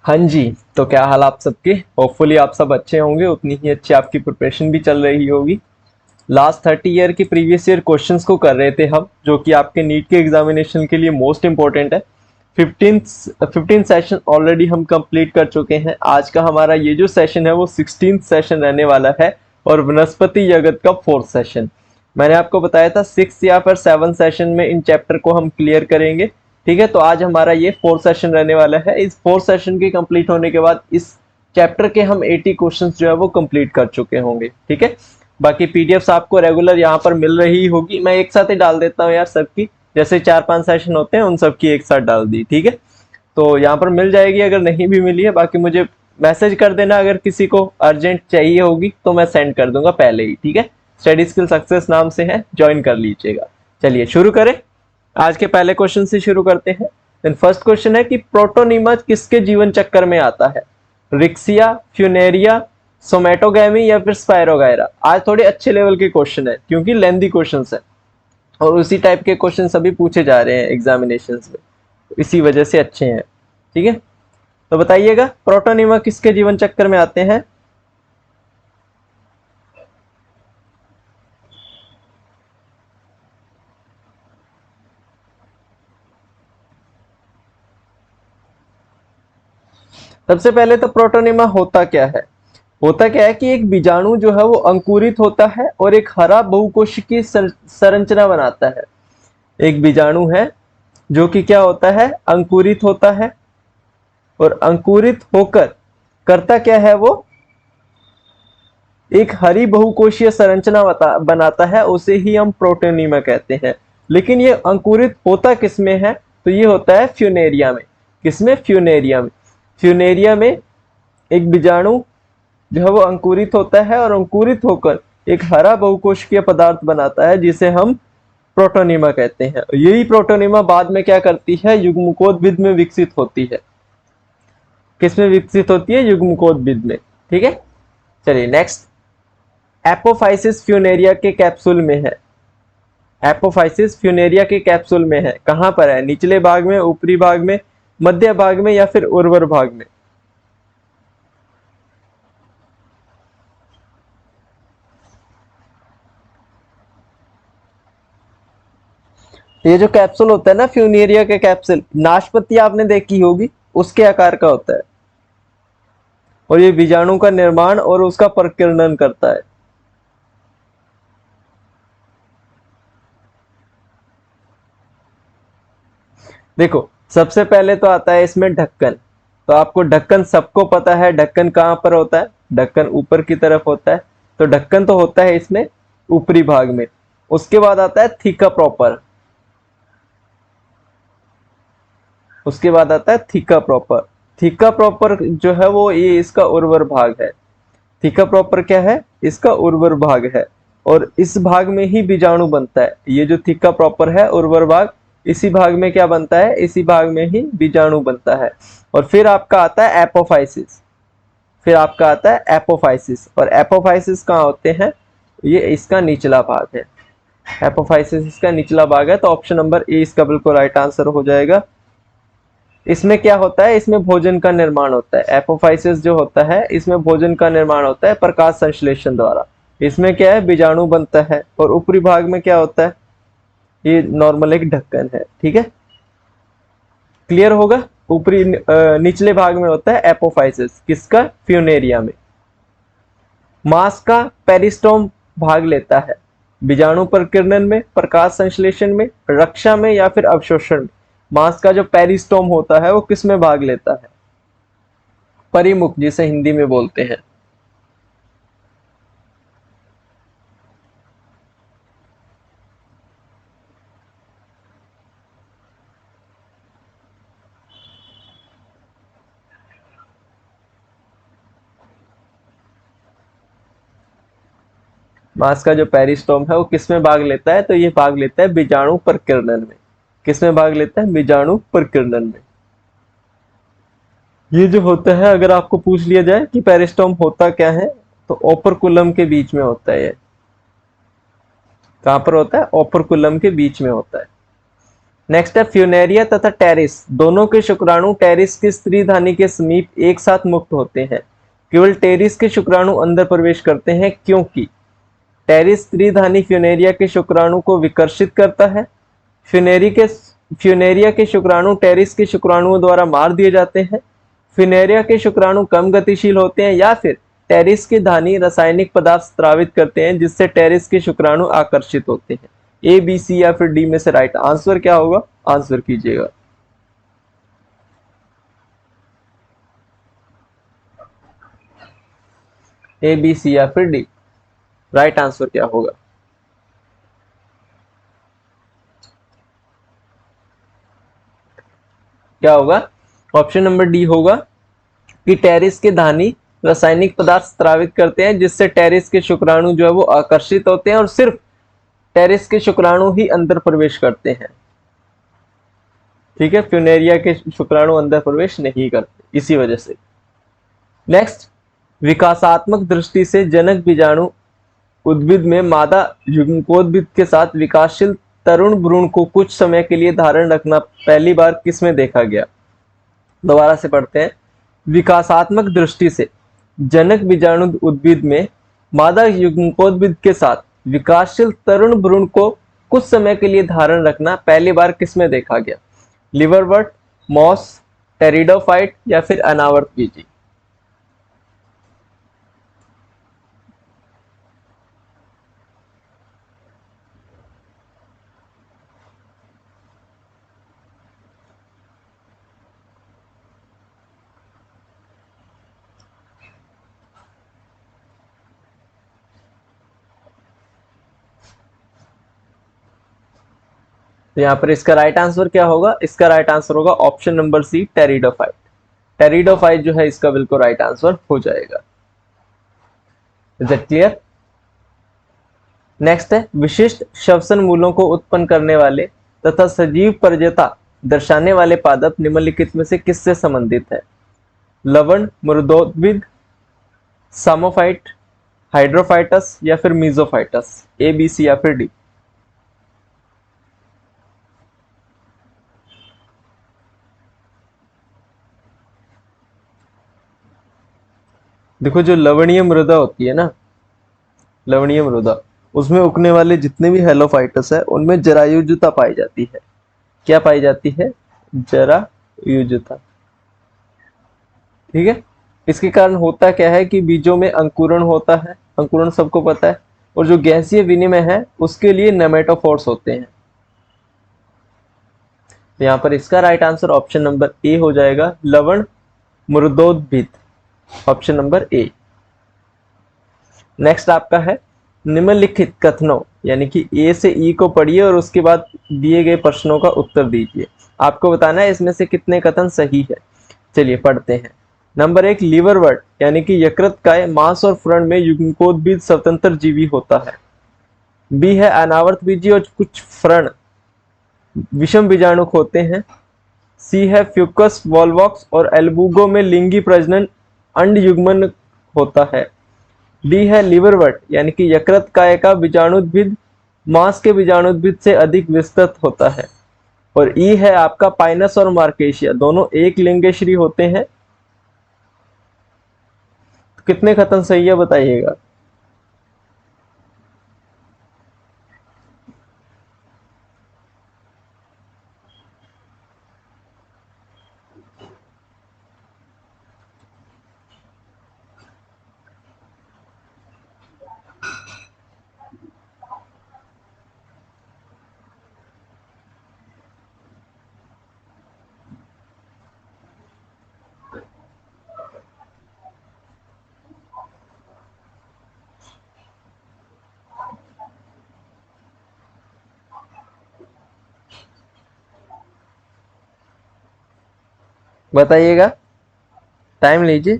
हाँ जी। तो क्या हाल आप सबके। होपफुली आप सब अच्छे होंगे, उतनी ही अच्छी आपकी प्रिपरेशन भी चल रही होगी। लास्ट 30 ईयर की प्रीवियस ईयर क्वेश्चंस को कर रहे थे हम, जो कि आपके नीट के एग्जामिनेशन के लिए मोस्ट इंपॉर्टेंट है। 15 सेशन ऑलरेडी हम कंप्लीट कर चुके हैं। आज का हमारा ये जो सेशन है वो 16th सेशन रहने वाला है, और वनस्पति जगत का 4th सेशन। मैंने आपको बताया था 6 या फिर 7 सेशन में इन चैप्टर को हम क्लियर करेंगे। ठीक है, तो आज हमारा ये 4th सेशन रहने वाला है। इस 4th सेशन के कंप्लीट होने के बाद इस चैप्टर के हम 80 क्वेश्चंस जो है वो कंप्लीट कर चुके होंगे। ठीक है, बाकी पीडीएफ्स आपको रेगुलर यहाँ पर मिल रही होगी। मैं एक साथ ही डाल देता हूँ यार सबकी, जैसे 4-5 सेशन होते हैं उन सबकी एक साथ डाल दी। ठीक है, तो यहाँ पर मिल जाएगी, अगर नहीं भी मिली है बाकी मुझे मैसेज कर देना, अगर किसी को अर्जेंट चाहिए होगी तो मैं सेंड कर दूंगा पहले ही। ठीक है, स्टडी स्किल सक्सेस नाम से है, ज्वाइन कर लीजिएगा। चलिए शुरू करें। आज के पहले क्वेश्चन से शुरू करते हैं। देन फर्स्ट क्वेश्चन है कि प्रोटोनीमा किसके जीवन चक्कर में आता है। रिक्सिया, फ्यूनेरिया, सोमेटोगैमी या फिर स्पायरोगायरा। आज थोड़े अच्छे लेवल के क्वेश्चन है क्योंकि लेंदी क्वेश्चन है, और उसी टाइप के क्वेश्चन सभी पूछे जा रहे हैं एग्जामिनेशन में, इसी वजह से अच्छे हैं। ठीक है, तो बताइएगा प्रोटोनीमा किसके जीवन चक्कर में आते हैं। सबसे पहले तो प्रोटोनीमा होता क्या है। होता क्या है कि एक बीजाणु जो है वो अंकुरित होता है और एक हरा बहुकोशिकीय संरचना बनाता है। एक बीजाणु है जो कि क्या होता है, अंकुरित होता है, और अंकुरित होकर करता क्या है, वो एक हरी बहुकोशीय संरचना बनाता है, उसे ही हम प्रोटोनीमा कहते हैं। लेकिन ये अंकुरित होता किसमें है, तो ये होता है फ्यूनेरिया में। किसमें, फ्यूनेरिया में। फ्यूनेरिया में एक बीजाणु जो है वो अंकुरित होता है और अंकुरित होकर एक हरा बहुकोशिकीय पदार्थ बनाता है, जिसे हम प्रोटोनीमा कहते हैं। यही प्रोटोनीमा बाद में क्या करती है, युग्मकोद्भिद में विकसित होती है। किसमें विकसित होती है, युग्मकोद्भिद में। ठीक है, चलिए नेक्स्ट। एपोफाइसिस फ्यूनेरिया के कैप्सूल में है। एपोफाइसिस फ्यूनेरिया के कैप्सूल में है, कहां पर है, निचले भाग में, ऊपरी भाग में, मध्य भाग में या फिर उर्वर भाग में। ये जो कैप्सूल होता है ना फ्यूनेरिया के कैप्सूल, नाशपति आपने देखी होगी, उसके आकार का होता है, और ये बीजाणु का निर्माण और उसका प्रकीर्णन करता है। देखो सबसे पहले तो आता है इसमें ढक्कन। तो आपको ढक्कन सबको पता है, ढक्कन कहां पर होता है, ढक्कन ऊपर की तरफ होता है। तो ढक्कन तो होता है इसमें ऊपरी भाग में। उसके बाद आता है थीका प्रॉपर। उसके बाद आता है थीका प्रॉपर। थीका प्रॉपर जो है वो ये इसका उर्वर भाग है। थीका प्रॉपर क्या है, इसका उर्वर भाग है, और इस भाग में ही बीजाणु बनता है। ये जो थीका प्रॉपर है उर्वर भाग, इसी भाग में क्या बनता है, इसी भाग में ही बीजाणु बनता है। और फिर आपका आता है एपोफाइसिस। फिर आपका आता है एपोफाइसिस, और एपोफाइसिस कहाँ होते हैं, ये इसका निचला भाग है। एपोफाइसिस इसका निचला भाग है, तो ऑप्शन नंबर ए इसका बिल्कुल राइट आंसर हो जाएगा। इसमें क्या होता है, इसमें भोजन का निर्माण होता है। एपोफाइसिस जो होता है इसमें भोजन का निर्माण होता है प्रकाश संश्लेषण द्वारा। इसमें क्या है, बीजाणु बनता है, और ऊपरी भाग में क्या होता है, ये नॉर्मल एक ढक्कन है। ठीक है, क्लियर होगा। ऊपरी निचले भाग में होता है एपोफाइसिस, किसका, फ्यूनेरिया में। मांस का पेरिस्टोम भाग लेता है बीजाणु प्रकीर्णन में, प्रकाश संश्लेषण में, रक्षा में या फिर अवशोषण में। मांस का जो पेरिस्टोम होता है वो किस में भाग लेता है, परिमुख जिसे हिंदी में बोलते हैं। मांस का जो पेरिस्टोम है वो किस में भाग लेता है, तो ये भाग लेता है बीजाणु प्रकीर्णन में। किस में भाग लेता है, बीजाणु प्रकीर्णन में। ये जो होता है, अगर आपको पूछ लिया जाए कि पेरिस्टोम होता क्या है, तो ओपरकुलम के बीच में होता है। कहां पर होता है, ओपरकुलम के बीच में होता है। नेक्स्ट है फ्यूनेरिया तथा टेरिस, दोनों के शुक्राणु टेरिस की स्त्री धानी के समीप एक साथ मुक्त होते हैं। केवल टेरिस के शुक्राणु अंदर प्रवेश करते हैं क्योंकि टेरिस स्त्री धानी फ्यूनेरिया के शुक्राणु को विकर्षित करता है। फ्यूनेरिया के शुक्राणु टेरिस के शुक्राणुओं द्वारा मार दिए जाते हैं। फ्यूनेरिया के शुक्राणु कम गतिशील होते हैं या फिर टेरिस की धानी रासायनिक पदार्थ स्रावित करते हैं जिससे टेरिस के शुक्राणु आकर्षित होते हैं। ए, बी, सी या फिर डी में से राइट आंसर क्या होगा, आंसर कीजिएगा। ए, बी, सी या फिर डी, राइट आंसर क्या होगा? क्या होगा? ऑप्शन नंबर डी होगा कि टेरिस के धानी रासायनिक पदार्थ स्रावित करते हैं जिससे टेरिस के शुक्राणु जो है वो आकर्षित होते हैं और सिर्फ टेरिस के शुक्राणु ही अंदर प्रवेश करते हैं। ठीक है, फ्यूनेरिया के शुक्राणु अंदर प्रवेश नहीं करते इसी वजह से। नेक्स्ट, विकासात्मक दृष्टि से जनक बीजाणु उद्भिद में मादा युग्मकोद्भिद के साथ विकासशील तरुण भ्रूण को कुछ समय के लिए धारण रखना पहली बार किसमें देखा गया? दोबारा से पढ़ते हैं। विकासात्मक दृष्टि से जनक बीजाणु उद्भिद में मादा युग्मकोद्भिद के साथ विकासशील तरुण भ्रूण को कुछ समय के लिए धारण रखना पहली बार किसमें देखा गया? लिवरवर्ट, मॉस, टेरिडोफाइट या फिर अनावर्त बीजी? तो यहाँ पर इसका राइट आंसर क्या होगा? इसका राइट आंसर होगा option number C, pteridophyte. Pteridophyte जो है इसका बिल्कुल राइट आंसर हो जाएगा। Is it clear? नेक्स्ट है, विशिष्ट श्वसन मूलों को उत्पन्न करने वाले तथा सजीव प्रजता दर्शाने वाले पादप निम्नलिखित में से किससे संबंधित है? लवण, मृदोद्भिद, सामोफाइट, हाइड्रोफाइटस या फिर मीजोफाइटस? ए, बी, सी या फिर डी? देखो, जो लवणीय मृदा होती है ना, लवणीय मृदा, उसमें उगने वाले जितने भी हेलोफाइटस है उनमें जरायुजुता पाई जाती है। क्या पाई जाती है? जरायुजुता। ठीक है, इसके कारण होता क्या है कि बीजों में अंकुरण होता है, अंकुरण सबको पता है, और जो गैसीय विनिमय है उसके लिए नेमेटोफोर्स होते हैं। तो यहाँ पर इसका right answer option number A हो जाएगा, लवण मृदोद्भिद, ऑप्शन नंबर ए। नेक्स्ट आपका है, निम्नलिखित कथनों यानी कि ए से ई को पढ़िए और उसके बाद दिए गए प्रश्नों का उत्तर दीजिए। आपको बताना है इसमें से कितने कथन सही है। चलिए पढ़ते हैं। नंबर 1, लीवरवर्ट यानी कि यकृतकाय मांस और व्रण में युग्मकोद्भिद स्वतंत्र जीवी होता है। बी है अनावर्त बीजी और कुछ व्रण विषम बीजाणुक होते हैं। सी है फ्यूकस वॉल्वॉक्स और एल्बुगो में लिंगी प्रजनन अंड युग्मन होता है। डी है लिवरवर्ट यानी कि यकृतकाय का बीजाणुद्भिद मांस के बीजाणुद्भिद से अधिक विस्तृत होता है। और ई है आपका पाइनस और मार्केशिया, दोनों एक लिंगेश्री होते हैं। तो कितने कथन सही है बताइएगा। बताइएगा, टाइम लीजिए।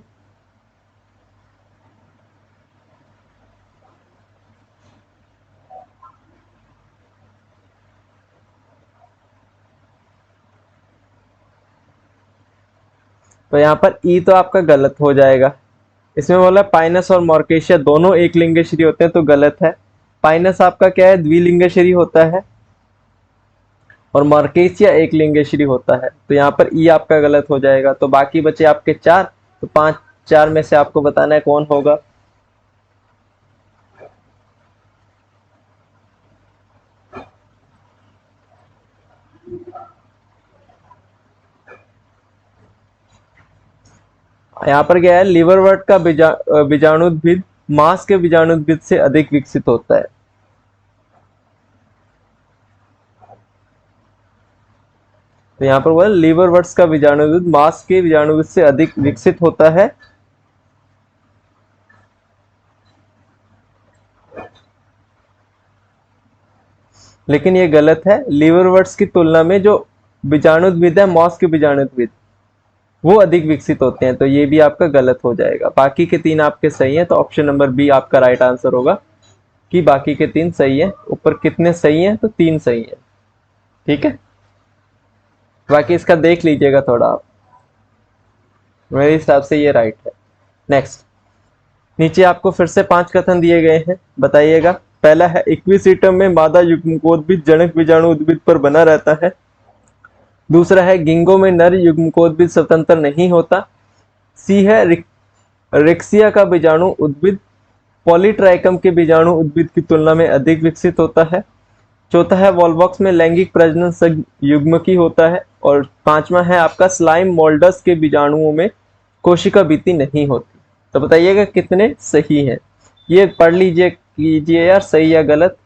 तो यहाँ पर ई तो आपका गलत हो जाएगा। इसमें बोला पाइनस और मॉर्केशिया दोनों एक लिंगेश्री होते हैं, तो गलत है। पाइनस आपका क्या है? द्विलिंगेश्वरी होता है। और मार्केशिया एक लिंगेश्वरी होता है। तो यहाँ पर ई आपका गलत हो जाएगा। तो बाकी बचे आपके चार, तो पांच, चार में से आपको बताना है कौन होगा। यहाँ पर क्या है, लिवरवर्ट का बीजाणुद्भिद मांस के बीजाणुद्भिद से अधिक विकसित होता है। तो यहाँ पर वो लिवरवर्ट्स का बीजाणुद्भिद मांस के बीजाणुद्भिद से अधिक विकसित होता है। लेकिन ये गलत है। लिवरवर्ट्स की तुलना में जो बीजाणुद्भिद है, मॉस के बीजाणुद्भिद, वो अधिक विकसित होते हैं। तो ये भी आपका गलत हो जाएगा। बाकी के तीन आपके सही हैं, तो ऑप्शन नंबर बी आपका राइट आंसर होगा कि बाकी के तीन सही है। ऊपर कितने सही हैं, तो तीन सही है। ठीक है, बाकी इसका देख लीजिएगा थोड़ा आप, मेरे हिसाब से ये राइट है। नेक्स्ट, नीचे आपको फिर से पांच कथन दिए गए हैं, बताइएगा। पहला है इक्विसिटम में मादा युग्मकोद्भिद जनक बीजाणु उद्भिद पर बना रहता है। दूसरा है गिंगो में नर युग्मकोद्भिद स्वतंत्र नहीं होता। सी है रिक्सिया का बीजाणु उद्भिद पॉलीट्राइकम के बीजाणु उद्भिद की तुलना में अधिक विकसित होता है। चौथा है वॉलवॉक्स में लैंगिक प्रजनन युग्मकी होता है। और पांचवा है आपका स्लाइम मोल्डस के बीजाणुओं में कोशिका भित्ति नहीं होती। तो बताइएगा कितने सही हैं। ये पढ़ लीजिए कीजिए यार, सही या गलत।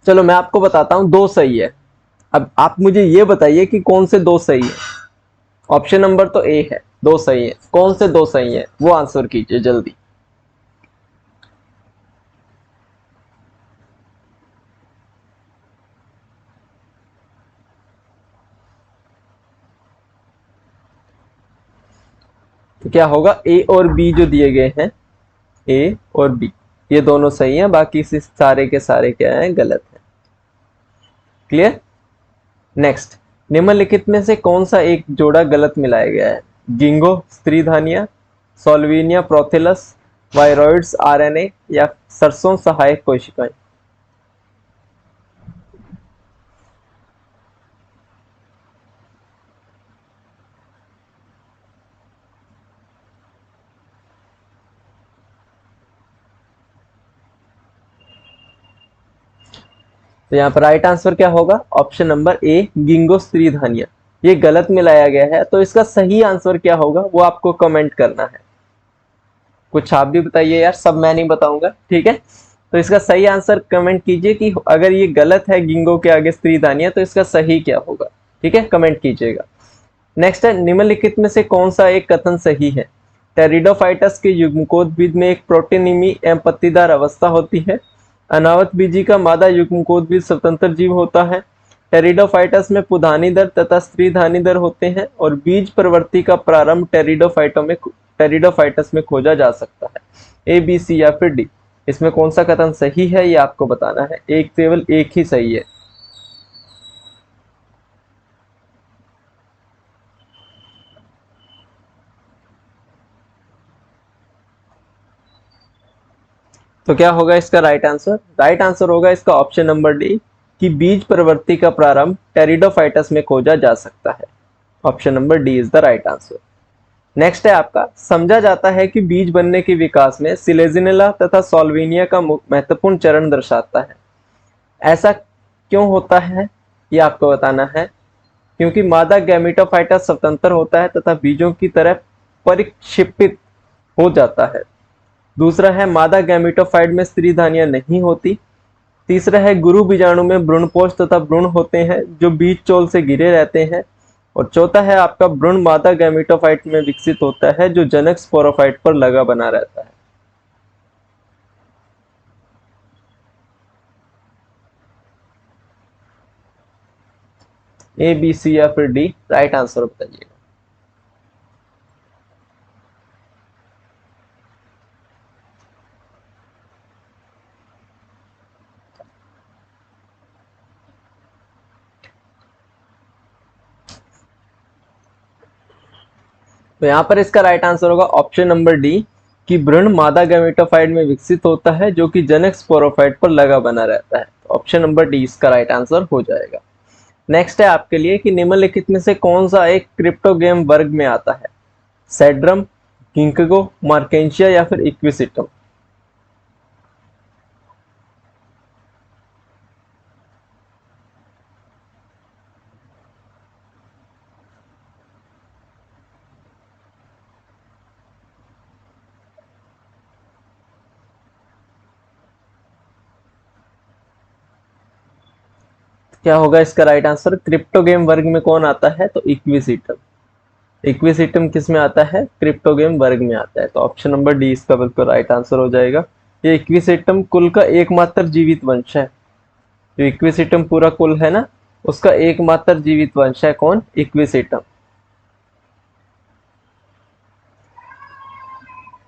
चलो मैं आपको बताता हूं, दो सही है। अब आप मुझे ये बताइए कि कौन से दो सही है। ऑप्शन नंबर तो ए है, दो सही है। कौन से दो सही है वो आंसर कीजिए जल्दी। तो क्या होगा, ए और बी जो दिए गए हैं, ए और बी, ये दोनों सही हैं। बाकी से सारे के सारे क्या हैं, गलत है। क्लियर। नेक्स्ट, निम्नलिखित में से कौन सा एक जोड़ा गलत मिलाया गया है। गिंगो स्त्रीधानिया, सोल्विनिया प्रोथेलस, वायरॉइड्स आरएनए, या सरसों सहायक कोशिकाएं। तो यहाँ पर राइट आंसर क्या होगा, ऑप्शन नंबर ए गिंगो स्त्रीधानिया। ये गलत मिलाया गया है। तो इसका सही आंसर क्या होगा वो आपको कमेंट करना है। कुछ आप भी बताइए यार, सब मैं नहीं बताऊंगा, ठीक है। तो इसका सही आंसर कमेंट कीजिए कि अगर ये गलत है गिंगो के आगे स्त्रीधानिया, तो इसका सही क्या होगा। ठीक है, कमेंट कीजिएगा। नेक्स्ट है, निम्नलिखित में से कौन सा एक कथन सही है। टेरिडोफाइटस के युग्मकोद्भिद में एक प्रोटीनिमी एवं पत्तीदार अवस्था होती है। अनावत बीजी का मादा युग्मकोद्भिद स्वतंत्र जीव होता है। टेरिडोफाइटस में पुधानीदर तथा स्त्रीधानीदर होते हैं और बीज प्रवृत्ति का प्रारंभ टेरिडोफाइटस में खोजा जा सकता है। ए, बी, सी या फिर डी। इसमें कौन सा कथन सही है ये आपको बताना है। एक, केवल एक ही सही है। तो क्या होगा इसका राइट आंसर। राइट आंसर होगा इसका ऑप्शन नंबर डी, कि बीज प्रवृत्ति का प्रारंभ टेरिडोफाइटस में खोजा जा सकता है। Option number D is the right answer. Next है आपका, समझा जाता है कि बीज बनने के विकास में सिलेजिनेला तथा सॉल्विनिया का महत्वपूर्ण चरण दर्शाता है। ऐसा क्यों होता है ये आपको बताना है। क्योंकि मादा गैमेटोफाइटस स्वतंत्र होता है तथा बीजों की तरह परिक्षेपित हो जाता है। दूसरा है, मादा गैमेटोफाइट में स्त्री धानियां नहीं होती। तीसरा है, गुरु बीजाणु में भ्रूणपोष तथा भ्रूण होते हैं जो बीज चोल से घिरे रहते हैं। और चौथा है आपका, भ्रूण मादा गैमेटोफाइट में विकसित होता है जो जनक स्पोरोफाइट पर लगा बना रहता है। ए, बी, सी या फिर डी, राइट आंसर बताइए। तो यहाँ पर इसका राइट आंसर होगा ऑप्शन नंबर डी कि भ्रूण मादा गैमेटोफाइट में विकसित होता है जो कि जनक स्पोरोफाइट पर लगा बना रहता है। तो ऑप्शन नंबर डी इसका राइट आंसर हो जाएगा। नेक्स्ट है आपके लिए कि निम्नलिखित में से कौन सा एक क्रिप्टोगेम वर्ग में आता है? सेड्रम, गिंकगो, मार्केंशिया या फिर इक्विसिटम। क्या होगा इसका राइट आंसर? क्रिप्टो गेम वर्ग में कौन आता है? तो इक्विसिटम। इक्विसिटम किस में आता है? क्रिप्टो गेम वर्ग में आता है। तो ऑप्शन नंबर डी इसका बिल्कुल राइट आंसर हो जाएगा। ये इक्विसिटम कुल का एकमात्र जीवित वंश है। जो इक्विसिटम पूरा कुल है ना, उसका एकमात्र जीवित वंश है कौन? इक्विसिटम।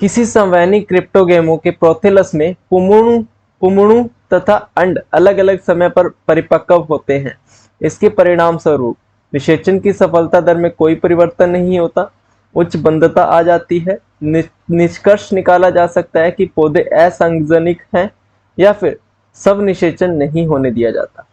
किसी संवैनिक क्रिप्टोगेमों के प्रोथेलस में पुमणु तथा अंड अलग अलग समय पर परिपक्व होते हैं। इसके परिणाम स्वरूप निषेचन की सफलता दर में कोई परिवर्तन नहीं होता, उच्च बंधता आ जाती है। निष्कर्ष निकाला जा सकता है कि पौधे असंगजनिक हैं या फिर सब निषेचन नहीं होने दिया जाता।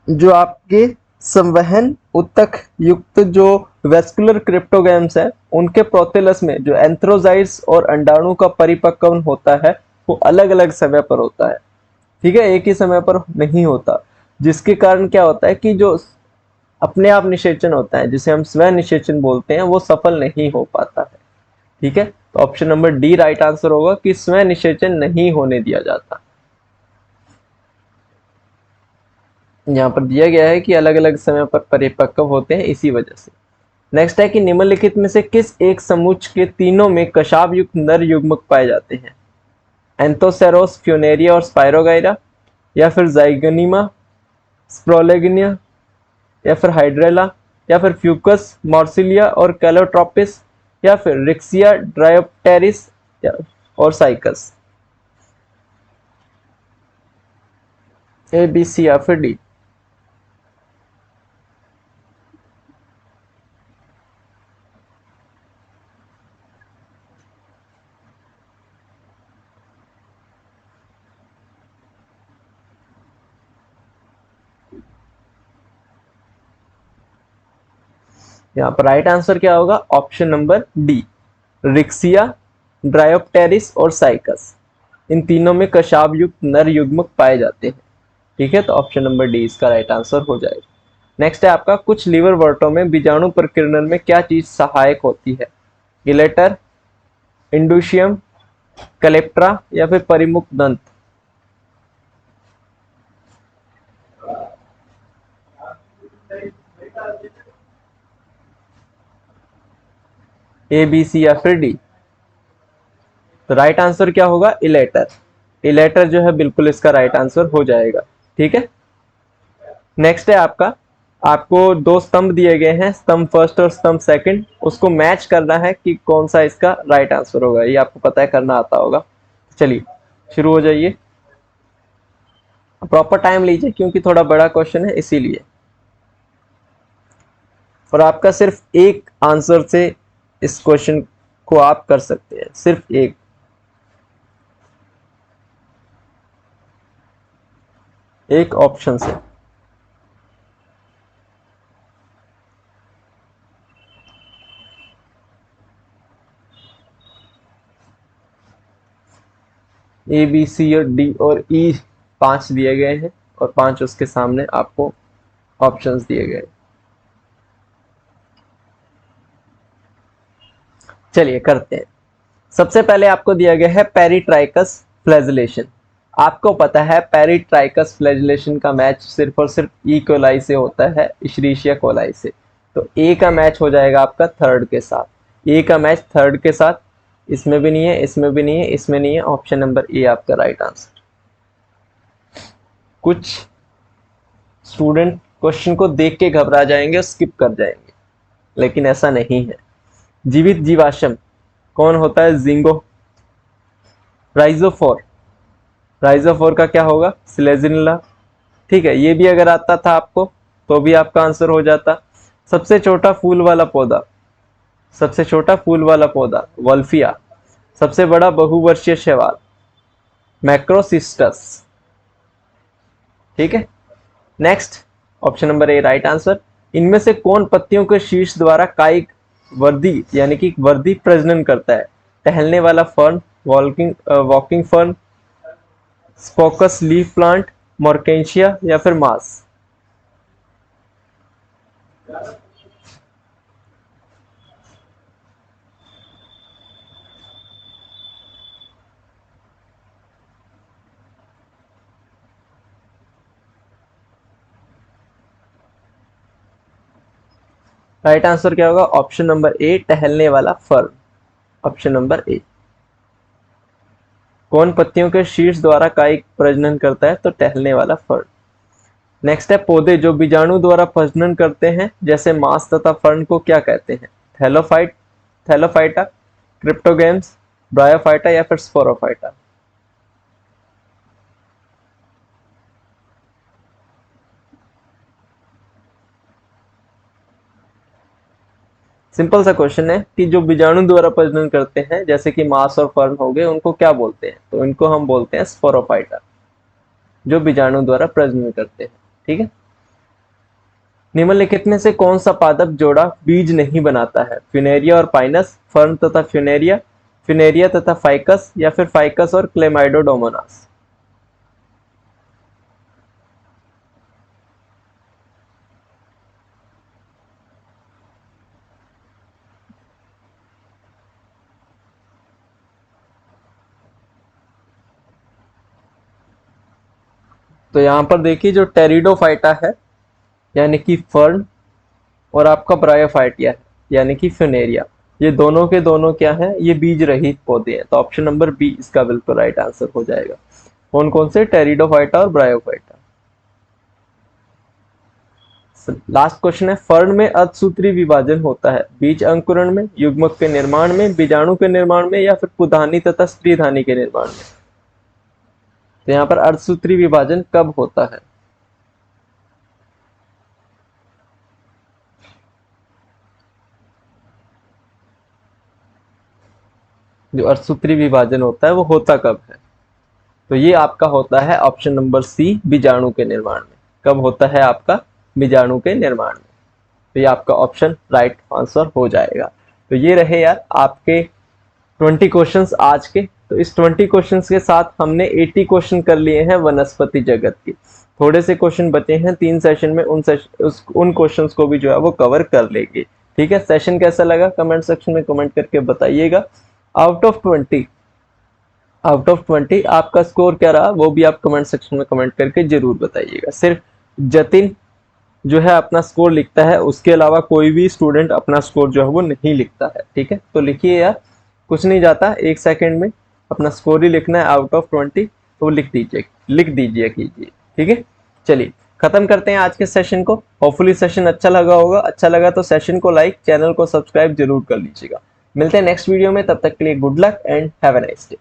जो आपके संवहन उत्तक युक्त जो वेस्कुलर क्रिप्टोगेम्स है, उनके प्रोथेलस में जो एंथ्रोजाइट्स और अंडाणु का परिपक्वन होता है वो अलग अलग समय पर होता है। ठीक है, एक ही समय पर नहीं होता, जिसके कारण क्या होता है कि जो अपने आप निषेचन होता है, जिसे हम स्व निषेचन बोलते हैं, वो सफल नहीं हो पाता है। ठीक है, तो option number D right answer होगा कि स्व निषेचन नहीं होने दिया जाता। यहाँ पर दिया गया है कि अलग अलग समय पर परिपक्व होते हैं, इसी वजह से। नेक्स्ट है कि निम्नलिखित में से किस एक समूह के तीनों में कशाब युक्त नर युग्मक पाए जाते हैं? एंथोसेरोस, फ्यूनेरिया और स्पायरोगाइरा, या फिर जाइगोनिमा, स्प्रोलेगिनिया, या फिर हाइड्रेला, या फिर फ्यूकस मॉर्सिलिया और कैलोट्रोपिस, या फिर रिक्सिया ड्रायोप्टेरिस और साइकस। ए, बी, सी या फिर डी? यहाँ पर राइट आंसर क्या होगा? Option number D, Riccia, Dryopteris और साइकस। इन तीनों में कशाब युक्त नर युग्मक पाए जाते हैं। ठीक है, तो ऑप्शन नंबर डी इसका राइट आंसर हो जाएगा। नेक्स्ट है आपका, कुछ लीवर वर्टों में बीजाणु प्रकीर्णन में क्या चीज सहायक होती है? इलेटर, इंडुशियम, कलेप्ट्रा या फिर परिमुख दंत। ए, बी, सी या फिर डी? तो राइट आंसर क्या होगा? इलेटर। इलेटर जो है बिल्कुल इसका राइट आंसर हो जाएगा। ठीक है, नेक्स्ट है आपका, आपको दो स्तंभ दिए गए हैं, स्तंभ फर्स्ट और स्तंभ सेकंड, उसको मैच करना है कि कौन सा इसका राइट आंसर होगा। ये आपको पता है, करना आता होगा। चलिए शुरू हो जाइए। प्रॉपर टाइम लीजिए क्योंकि थोड़ा बड़ा क्वेश्चन है इसीलिए, और आपका सिर्फ एक आंसर से इस क्वेश्चन को आप कर सकते हैं, सिर्फ एक ऑप्शन से। ए, बी, सी और डी और ई 5 दिए गए हैं और 5 उसके सामने आपको ऑप्शंस दिए गए। चलिए करते हैं। सबसे पहले आपको दिया गया है पेरिट्राइकस फ्लैजिलेशन। आपको पता है पेरिट्राइकस फ्लैजिलेशन का मैच सिर्फ और सिर्फ ई कोलाई से होता है, इशरीशिया कोलाई से। तो ए का मैच हो जाएगा आपका थर्ड के साथ। ए का मैच थर्ड के साथ, इसमें भी नहीं है, इसमें भी नहीं है, इसमें नहीं है। ऑप्शन नंबर ए आपका राइट आंसर। कुछ स्टूडेंट क्वेश्चन को देख के घबरा जाएंगे और स्किप कर जाएंगे। लेकिन ऐसा नहीं है। जीवित जीवाश्म कौन होता है? जिंगो। राइजोफोर, राइजोफोर का क्या होगा? सिलेजिनिला। ठीक है, ये भी अगर आता था आपको तो भी आपका आंसर हो जाता। सबसे छोटा फूल वाला पौधा, सबसे छोटा फूल वाला पौधा वल्फिया। सबसे बड़ा बहुवर्षीय शैवाल मैक्रोसिस्टस। ठीक है, next option number A right answer. इनमें से कौन पत्तियों के शीर्ष द्वारा कायिक वर्दी यानी कि वर्दी प्रजनन करता है? टहलने वाला फर्न, वॉकिंग वॉकिंग फर्न, स्पोकस लीफ प्लांट, मोरकेंशिया या फिर मास। राइट आंसर क्या होगा? ऑप्शन नंबर ए टहलने वाला फर्न। Option number A. कौन पत्तियों के शीर्ष द्वारा कायिक प्रजनन करता है? तो टहलने वाला फर्न। नेक्स्ट है पौधे जो बीजाणु द्वारा प्रजनन करते हैं जैसे मांस तथा फर्न को क्या कहते हैं? थैलोफाइट, थैलोफाइटा, क्रिप्टोगेम्स, ब्रायोफाइटा या फिर स्पोरोफाइटा। सिंपल सा क्वेश्चन है कि जो बीजाणु द्वारा प्रजनन करते हैं जैसे कि मांस और फर्न हो गए उनको क्या बोलते हैं? तो इनको हम बोलते हैं स्पोरोफाइटा, जो बीजाणु द्वारा प्रजनन करते हैं। ठीक है, निम्नलिखित में से कौन सा पादप जोड़ा बीज नहीं बनाता है? फिनेरिया और पाइनस, फर्न तथा फ्यूनेरिया, फिनेरिया तथा फाइकस या फिर फाइकस और क्लेमाइडोडोमोनास। तो यहां पर देखिए जो टेरिडोफाइटा है यानी कि फर्न और आपका ब्रायोफाइटिया है यानी कि फिनेरिया, ये दोनों के दोनों क्या है? ये बीज रहित पौधे हैं। तो ऑप्शन नंबर बी इसका बिल्कुल राइट आंसर हो जाएगा। कौन कौन से? टेरिडोफाइटा और ब्रायोफाइटा। लास्ट क्वेश्चन है फर्न में अर्धसूत्री विभाजन होता है बीज अंकुरण में, युग्मक के निर्माण में, बीजाणु के निर्माण में या फिर पुधानी तथा स्त्रीधानी के निर्माण में। तो यहाँ पर अर्धसूत्री विभाजन कब होता है? जो अर्धसूत्री विभाजन होता है वो होता कब है? तो ये आपका होता है ऑप्शन नंबर सी बीजाणु के निर्माण में। कब होता है आपका? बीजाणु के निर्माण में। तो ये आपका ऑप्शन राइट आंसर हो जाएगा। तो ये रहे यार आपके 20 क्वेश्चंस आज के। तो इस 20 क्वेश्चंस के साथ हमने 80 क्वेश्चन कर लिए हैं वनस्पति जगत के। थोड़े से क्वेश्चन बचे हैं 3 सेशन में, उन क्वेश्चंस को भी जो है वो कवर कर लेंगे। ठीक है, सेशन कैसा लगा कमेंट सेक्शन में कमेंट करके बताइएगा। आउट ऑफ 20 आपका स्कोर क्या रहा वो भी आप कमेंट सेक्शन में कमेंट करके जरूर बताइएगा। सिर्फ जतिन जो है अपना स्कोर लिखता है, उसके अलावा कोई भी स्टूडेंट अपना स्कोर जो है वो नहीं लिखता है। ठीक है, तो लिखिए यार, कुछ नहीं जाता, 1 सेकंड में अपना स्कोर ही लिखना है आउट ऑफ 20, तो लिख दीजिए कीजिए। ठीक है, चलिए खत्म करते हैं आज के सेशन को। होपफुली सेशन अच्छा लगा होगा। अच्छा लगा तो सेशन को लाइक, चैनल को सब्सक्राइब जरूर कर लीजिएगा। मिलते हैं नेक्स्ट वीडियो में, तब तक के लिए good luck and have a nice day.